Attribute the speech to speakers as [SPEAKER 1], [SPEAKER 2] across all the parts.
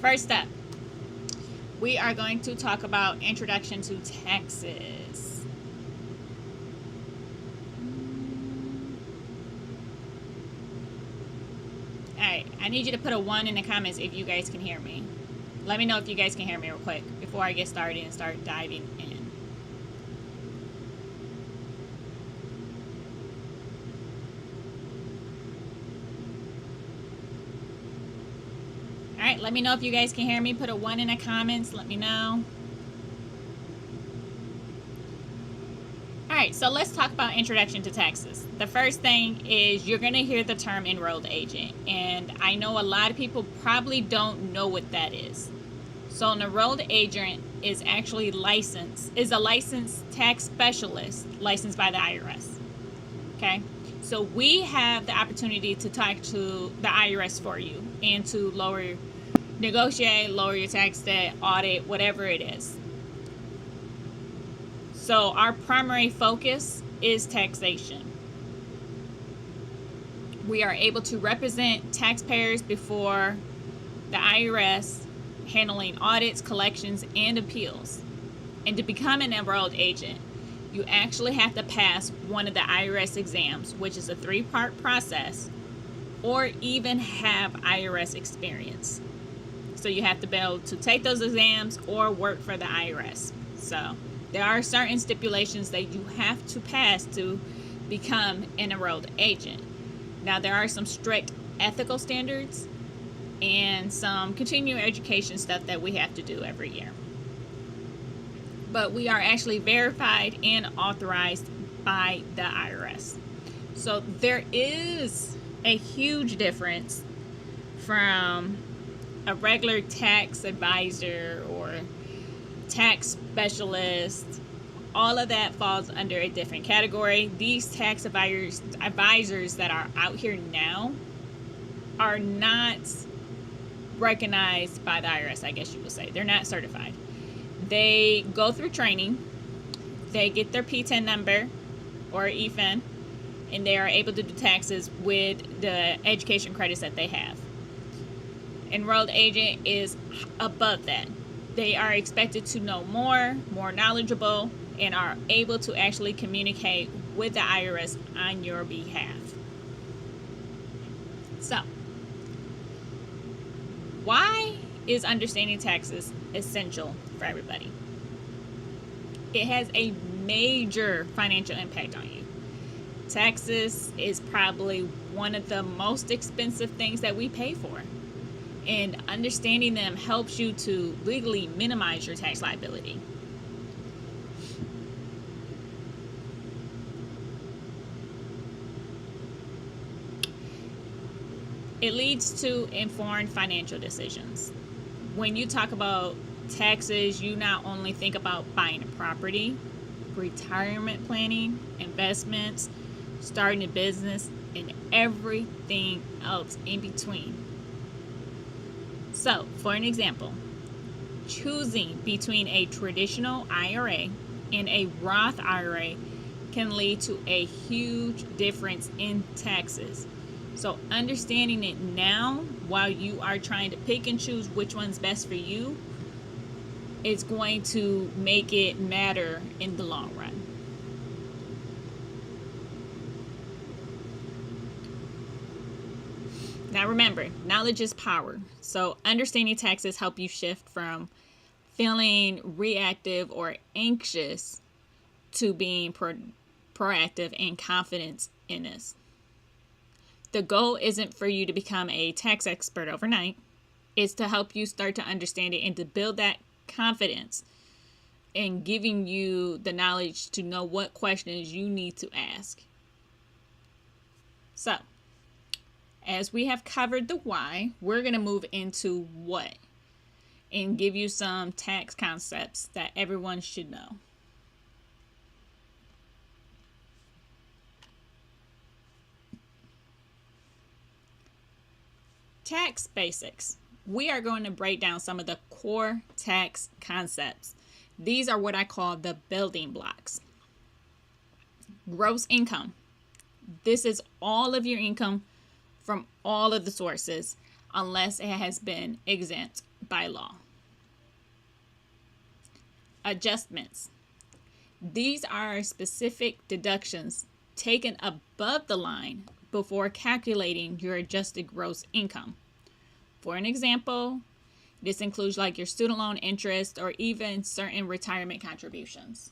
[SPEAKER 1] first up, we are going to talk about introduction to taxes. Alright, I need you to put a 1 in the comments if you guys can hear me. Let me know if you guys can hear me real quick before I get started and start diving in. Alright, let me know if you guys can hear me. Put a 1 in the comments. Let me know. Alright, so let's talk about introduction to taxes. The first thing is you're going to hear the term enrolled agent. And I know a lot of people probably don't know what that is. So an enrolled agent is actually a licensed tax specialist licensed by the IRS. Okay? So we have the opportunity to talk to the IRS for you and to negotiate, lower your tax debt, audit, whatever it is. So our primary focus is taxation. We are able to represent taxpayers before the IRS, handling audits, collections, and appeals. And to become an enrolled agent, you actually have to pass one of the IRS exams, which is a 3-part process, or even have IRS experience. So you have to be able to take those exams or work for the IRS. So there are certain stipulations that you have to pass to become an enrolled agent. Now, there are some strict ethical standards and some continuing education stuff that we have to do every year. But we are actually verified and authorized by the IRS. So there is a huge difference from a regular tax advisor or tax specialist. All of that falls under a different category. These tax advisors that are out here now are not recognized by the IRS, I guess you would say. They're not certified. They go through training, they get their P10 number or EFIN, and they are able to do taxes with the education credits that they have. Enrolled agent is above that. They are expected to know more knowledgeable, and are able to actually communicate with the IRS on your behalf. So, why is understanding taxes essential for everybody? It has a major financial impact on you. Taxes is probably one of the most expensive things that we pay for. And understanding them helps you to legally minimize your tax liability. It leads to informed financial decisions. When you talk about taxes, you not only think about buying a property, retirement planning, investments, starting a business, and everything else in between. So, for an example, choosing between a traditional IRA and a Roth IRA can lead to a huge difference in taxes. So understanding it now while you are trying to pick and choose which one's best for you is going to make it matter in the long run. Now remember, knowledge is power. So understanding taxes help you shift from feeling reactive or anxious to being proactive and confident in this. The goal isn't for you to become a tax expert overnight. It's to help you start to understand it and to build that confidence and giving you the knowledge to know what questions you need to ask. So, as we have covered the why, we're going to move into what and give you some tax concepts that everyone should know. Tax basics. We are going to break down some of the core tax concepts. These are what I call the building blocks. Gross income. This is all of your income from all of the sources unless it has been exempt by law. Adjustments. These are specific deductions taken above the line before calculating your adjusted gross income. For an example, this includes like your student loan interest or even certain retirement contributions.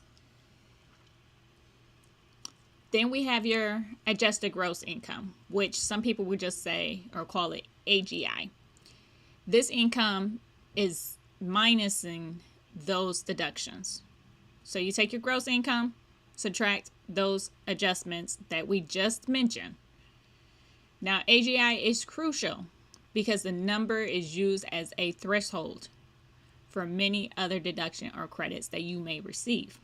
[SPEAKER 1] Then we have your adjusted gross income, which some people would just say or call it AGI. This income is minusing those deductions. So you take your gross income, subtract those adjustments that we just mentioned. Now, AGI is crucial because the number is used as a threshold for many other deduction or credits that you may receive.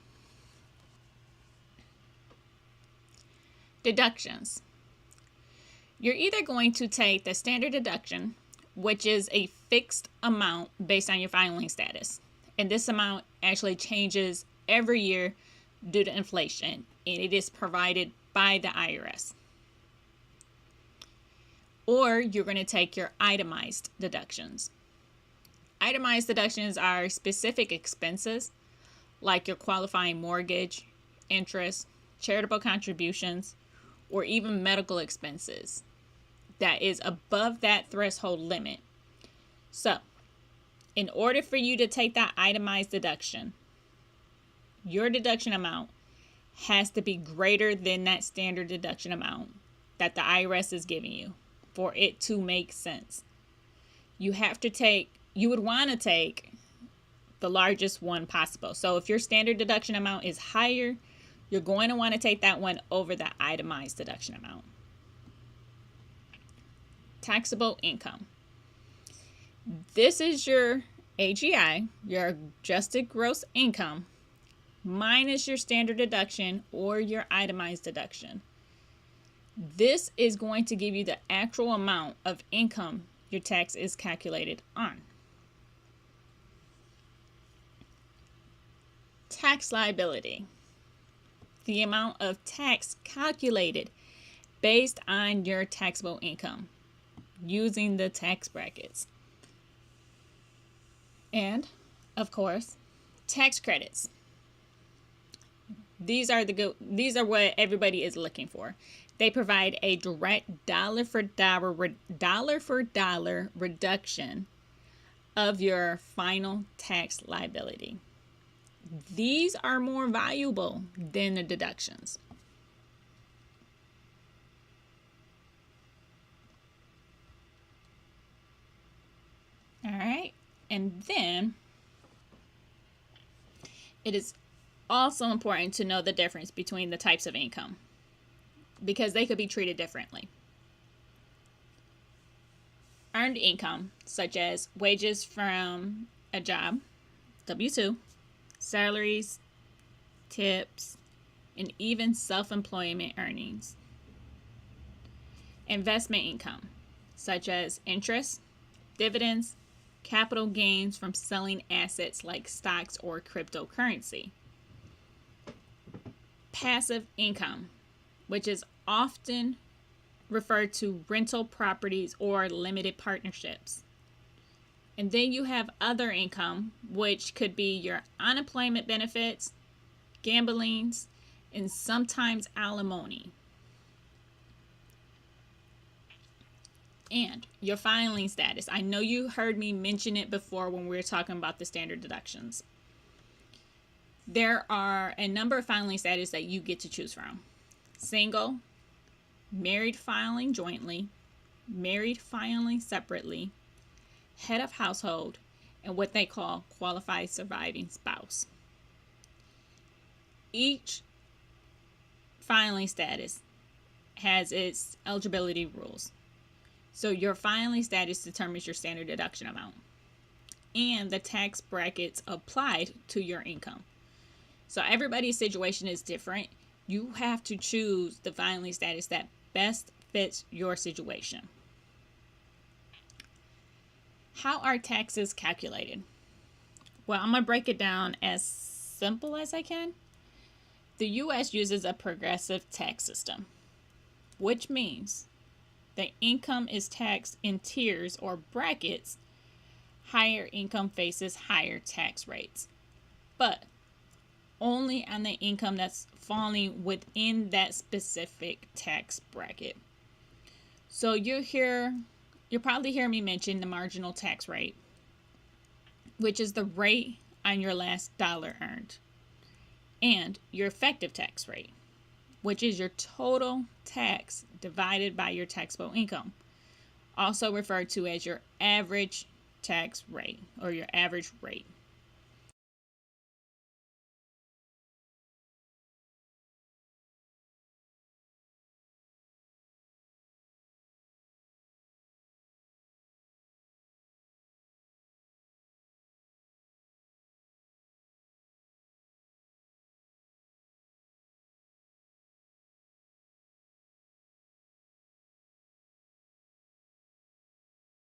[SPEAKER 1] Deductions. You're either going to take the standard deduction, which is a fixed amount based on your filing status. And this amount actually changes every year due to inflation, and it is provided by the IRS. Or you're going to take your itemized deductions. Itemized deductions are specific expenses like your qualifying mortgage, interest, charitable contributions, or even medical expenses that is above that threshold limit. So, in order for you to take that itemized deduction, your deduction amount has to be greater than that standard deduction amount that the IRS is giving you for it to make sense. You would want to take the largest one possible. So if your standard deduction amount is higher, you're going to want to take that one over the itemized deduction amount. Taxable income. This is your AGI, your adjusted gross income, minus your standard deduction or your itemized deduction. This is going to give you the actual amount of income your tax is calculated on. Tax liability. The amount of tax calculated based on your taxable income using the tax brackets. And, of course, tax credits. These are what everybody is looking for. They provide a direct dollar for dollar reduction of your final tax liability. These are more valuable than the deductions. All right, and then it is also important to know the difference between the types of income because they could be treated differently. Earned income, such as wages from a job, W-2, salaries, tips, and even self-employment earnings. Investment income, such as interest, dividends, capital gains from selling assets like stocks or cryptocurrency. Passive income, which is often referred to rental properties or limited partnerships. And then you have other income, which could be your unemployment benefits, gamblings, and sometimes alimony. And your filing status. I know you heard me mention it before when we were talking about the standard deductions. There are a number of filing status that you get to choose from. Single, married filing jointly, married filing separately, head of household, and what they call qualified surviving spouse. Each filing status has its eligibility rules. So your filing status determines your standard deduction amount and the tax brackets applied to your income. So everybody's situation is different. You have to choose the filing status that best fits your situation. How are taxes calculated? Well, I'm going to break it down as simple as I can. The U.S. uses a progressive tax system, which means the income is taxed in tiers or brackets higher income faces higher tax rates, but only on the income that's falling within that specific tax bracket. So you'll probably hear me mention the marginal tax rate, which is the rate on your last dollar earned, and your effective tax rate, which is your total tax divided by your taxable income, also referred to as your average tax rate or your average rate.